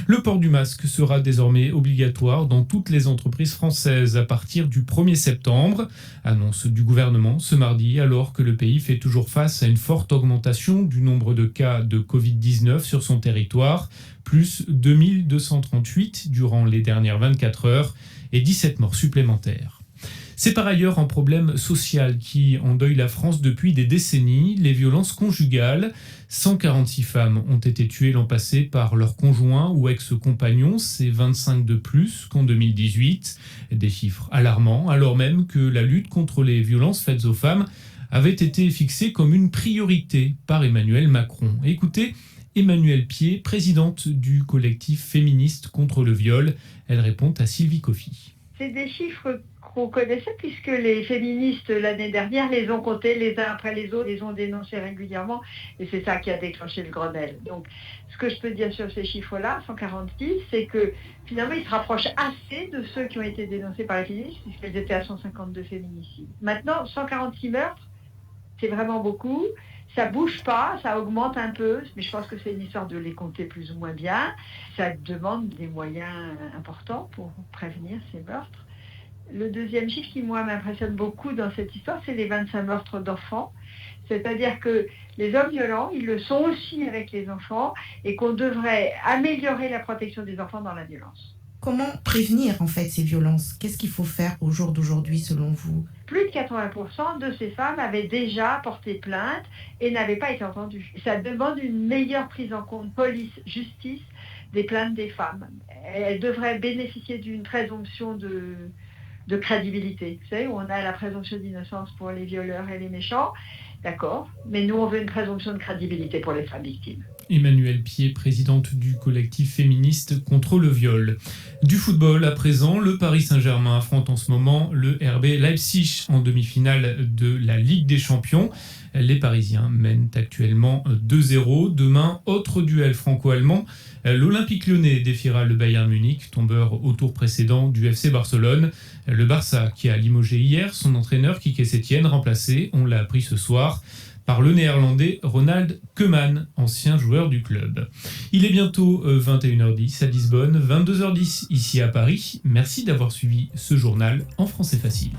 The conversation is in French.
Le port du masque sera désormais obligatoire dans toutes les entreprises françaises à partir du 1er septembre. Annonce du gouvernement ce mardi alors que le pays fait toujours face à une forte augmentation du nombre de cas de Covid-19 sur son territoire, plus 2238 durant les dernières 24 heures et 17 morts supplémentaires. C'est par ailleurs un problème social qui endeuille la France depuis des décennies, les violences conjugales. 146 femmes ont été tuées l'an passé par leur conjoint ou ex-compagnon, c'est 25 de plus qu'en 2018. Des chiffres alarmants, alors même que la lutte contre les violences faites aux femmes avait été fixée comme une priorité par Emmanuel Macron. Écoutez Emmanuelle Pied, présidente du collectif féministe contre le viol. Elle répond à Sylvie Coffy. C'est des chiffres qu'on connaissait puisque les féministes l'année dernière les ont comptés les uns après les autres, les ont dénoncés régulièrement et c'est ça qui a déclenché le Grenelle. Donc ce que je peux dire sur ces chiffres-là, 146, c'est que finalement ils se rapprochent assez de ceux qui ont été dénoncés par les féministes puisqu'ils étaient à 152 féminicides. Maintenant, 146 meurtres, c'est vraiment beaucoup. Ça bouge pas, ça augmente un peu, mais je pense que c'est une histoire de les compter plus ou moins bien. Ça demande des moyens importants pour prévenir ces meurtres. Le deuxième chiffre qui, moi, m'impressionne beaucoup dans cette histoire, c'est les 25 meurtres d'enfants. C'est-à-dire que les hommes violents, ils le sont aussi avec les enfants et qu'on devrait améliorer la protection des enfants dans la violence. Comment prévenir en fait ces violences ? Qu'est-ce qu'il faut faire au jour d'aujourd'hui selon vous ? Plus de 80% de ces femmes avaient déjà porté plainte et n'avaient pas été entendues. Ça demande une meilleure prise en compte police-justice des plaintes des femmes. Elles devraient bénéficier d'une présomption de crédibilité. Vous savez, où on a la présomption d'innocence pour les violeurs et les méchants, d'accord, mais nous on veut une présomption de crédibilité pour les femmes victimes. Emmanuelle Pied, présidente du collectif féministe contre le viol. Du football à présent, le Paris Saint-Germain affronte en ce moment le RB Leipzig en demi-finale de la Ligue des Champions. Les Parisiens mènent actuellement 2-0. Demain, autre duel franco-allemand. L'Olympique Lyonnais défiera le Bayern Munich, tombeur au tour précédent du FC Barcelone. Le Barça, qui a limogé hier son entraîneur Quique Setien, remplacé, on l'a appris ce soir, par le néerlandais Ronald Koeman, ancien joueur du club. Il est bientôt 21h10 à Lisbonne, 22h10 ici à Paris. Merci d'avoir suivi ce journal en français facile.